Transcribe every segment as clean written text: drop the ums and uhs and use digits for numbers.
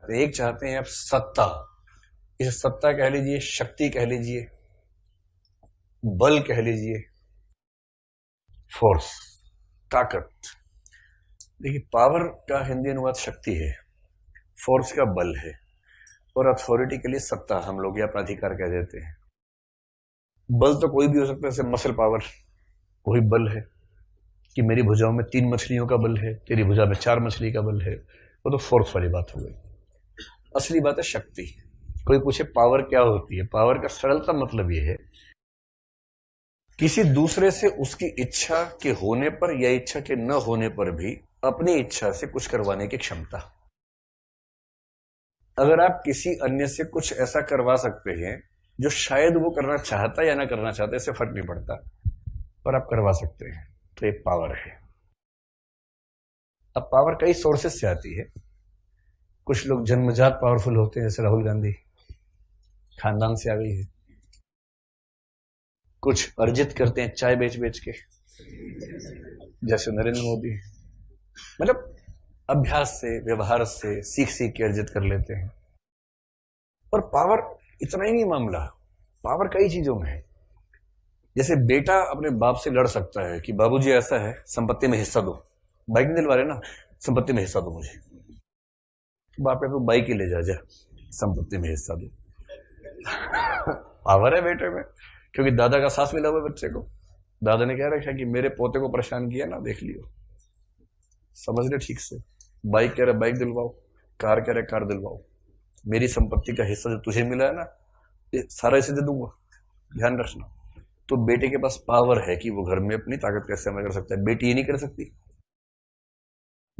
चाहते हैं? एक चाहते हैं आप सत्ता, इसे सत्ता कह लीजिए, शक्ति कह लीजिए, बल कह लीजिए, फोर्स, ताकत। देखिए, पावर का हिंदी अनुवाद शक्ति है, फोर्स का बल है, और अथॉरिटी के लिए सत्ता हम लोग या प्राधिकार कह देते हैं। बल तो कोई भी हो सकता है, जैसे मसल पावर, वही बल है कि मेरी भुजाओं में 3 मछलियों का बल है, तेरी भुजा में 4 मछली का बल है, वो तो फोर्स वाली बात हो गई। असली बात है शक्ति। कोई पूछे पावर क्या होती है? पावर का सरलता मतलब यह है किसी दूसरे से उसकी इच्छा के होने पर या इच्छा के न होने पर भी अपनी इच्छा से कुछ करवाने की क्षमता। अगर आप किसी अन्य से कुछ ऐसा करवा सकते हैं जो शायद वो करना चाहता या ना करना चाहता, इससे फर्क नहीं पड़ता, पर आप करवा सकते हैं, तो एक पावर है। अब पावर कई सोर्सेस से आती है। कुछ लोग जन्मजात पावरफुल होते हैं, जैसे राहुल गांधी, खानदान से आ गई है। कुछ अर्जित करते हैं चाय बेच बेच के, जैसे नरेंद्र मोदी। मतलब अभ्यास से, व्यवहार से, सीख सीख के अर्जित कर लेते हैं। और पावर इतना ही नहीं मामला, पावर कई चीजों में है। जैसे बेटा अपने बाप से लड़ सकता है कि बाबूजी ऐसा है, संपत्ति में हिस्सा दो। बाइक नहीं दिलवा रहे ना, संपत्ति में हिस्सा दो मुझे। बाप को बाइक ही ले जा, संपत्ति में हिस्सा दो। पावर है बेटे में, क्योंकि दादा का साथ मिला हुआ बच्चे को। दादा ने कह रखा कि मेरे पोते को परेशान किया ना, देख लियो, समझ ले ठीक से। बाइक कह रहा बाइक दिलवाओ, कार कह रहा कार दिलवाओ। मेरी संपत्ति का हिस्सा जो तुझे मिला है ना, ये सारा इसे दे दूंगा, ध्यान रखना। तो बेटे के पास पावर है कि वो घर में अपनी ताकत का इस्तेमाल कर सकता है। बेटी ये नहीं कर सकती।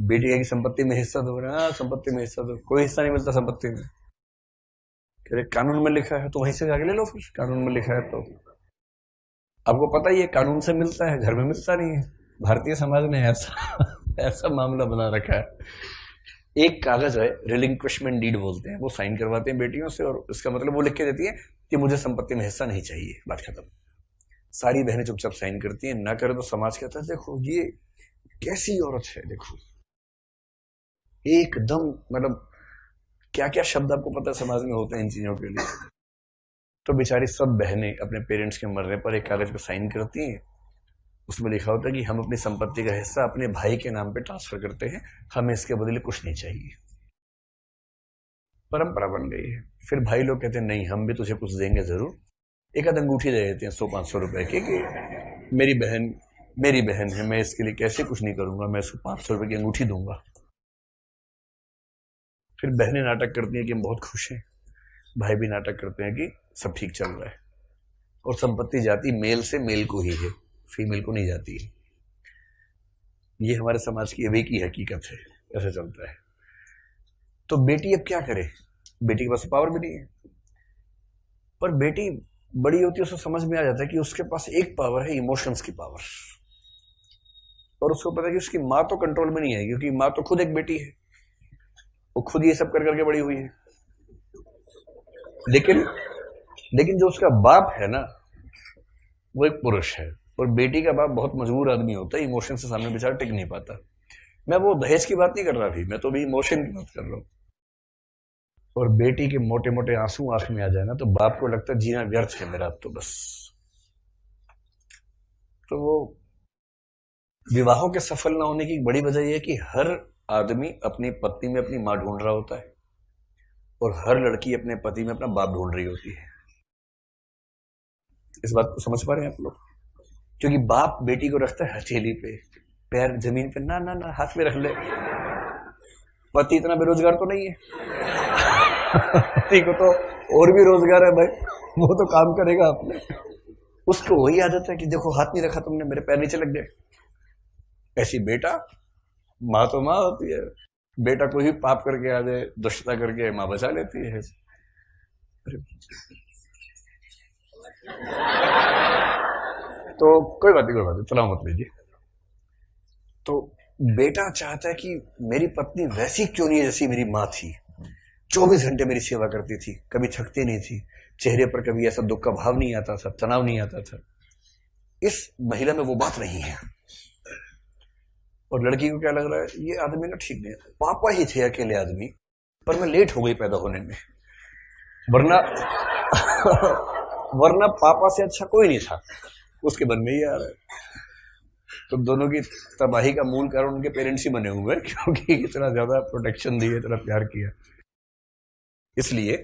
बेटी की संपत्ति में हिस्सा दो, हाँ संपत्ति में हिस्सा दो, कोई हिस्सा नहीं मिलता संपत्ति में। कह रहे कानून में लिखा है तो वहीं से जाके ले लो, फिर कानून में लिखा है तो। आपको पता ही है कानून से मिलता है, घर में मिलता नहीं है। भारतीय समाज ने ऐसा मामला बना रखा है। एक कागज है, रिलिंक्विशमेंट डीड बोलते हैं, वो साइन करवाते हैं बेटियों से, और इसका मतलब वो लिख के देती है कि मुझे संपत्ति में हिस्सा नहीं चाहिए, बात खत्म। सारी बहनें चुपचाप साइन करती हैं, ना करे तो समाज कहता है देखो ये कैसी औरत है, देखो एकदम, मतलब क्या क्या शब्द आपको पता है समाज में होते हैं इन चीजों के लिए। तो बेचारी सब बहनें अपने पेरेंट्स के मरने पर एक कागज पर साइन करती हैं। उसमें लिखा होता है कि हम अपनी संपत्ति का हिस्सा अपने भाई के नाम पे ट्रांसफर करते हैं, हमें इसके बदले कुछ नहीं चाहिए। परंपरा बन गई है। फिर भाई लोग कहते हैं नहीं, हम भी तुझे कुछ देंगे जरूर। एक आध अंगूठी दे देते हैं 100-500 रुपए की, कि मेरी बहन है, मैं इसके लिए कैसे कुछ नहीं करूंगा, मैं इसको 500 रुपए की अंगूठी दूंगा। फिर बहनें नाटक करती हैं कि हम बहुत खुश हैं, भाई भी नाटक करते हैं कि सब ठीक चल रहा है। और संपत्ति जाती मेल से मेल को ही है, फीमेल को नहीं जाती है। ये हमारे समाज की अभी की हकीकत है, ऐसा चलता है। तो बेटी अब क्या करे? बेटी के पास पावर भी नहीं है, पर बेटी बड़ी होती है, उसको समझ में आ जाता है कि उसके पास एक पावर है, इमोशंस की पावर। और उसको पता है कि उसकी माँ तो कंट्रोल में नहीं है, क्योंकि माँ तो खुद एक बेटी है, वो खुद ये सब कर करके बड़ी हुई है। लेकिन जो उसका बाप है ना, वो एक पुरुष है, और बेटी का बाप बहुत मजबूर आदमी होता है, इमोशन से सामने बेचारा टिक नहीं पाता। मैं वो दहेज की बात नहीं कर रहा थी, मैं तो भी इमोशन की बात कर रहा हूं। और बेटी के मोटे मोटे आंसू आंख में आ जाए ना, तो बाप को लगता है जीना व्यर्थ है मेरा, अब तो बस। तो वो विवाहों के सफल ना होने की बड़ी वजह यह है कि हर आदमी अपनी पत्नी में अपनी मां ढूंढ रहा होता है, और हर लड़की अपने पति में अपना बाप ढूंढ रही होती है। इस बात को समझ पा रहे हैं आप लोग? क्योंकि बाप बेटी को रखता है हथेली पे, पैर जमीन पे, ना ना ना हाथ में रख ले। पति इतना बेरोजगार तो नहीं है, पति को तो और भी रोजगार है भाई, वो तो काम करेगा अपने। उसको वही आदत है कि देखो हाथ नहीं रखा तुमने, मेरे पैर नीचे लग गए। ऐसी बेटा, माँ तो माँ होती है, बेटा कोई भी पाप करके आ जाए, दुष्टता करके, माँ बचा लेती है। तो कोई बात नहीं, तनाव मत लीजिए। तो बेटा चाहता है कि मेरी पत्नी वैसी क्यों नहीं है जैसी मेरी माँ थी, 24 घंटे मेरी सेवा करती थी, कभी थकती नहीं थी, चेहरे पर कभी ऐसा दुख का भाव नहीं आता था, तनाव नहीं आता था। इस महिला में वो बात नहीं है। और लड़की को क्या लग रहा है, ये आदमी ना ठीक नहीं है, पापा ही थे अकेले आदमी, पर मैं लेट हो गई पैदा होने में, वरना वरना पापा से अच्छा कोई नहीं था। उसके मन में ही आ रहा है। तो दोनों की तबाही का मूल कारण उनके पेरेंट्स ही बने हुए हैं, क्योंकि इतना ज्यादा प्रोटेक्शन दिए, इतना प्यार किया। इसलिए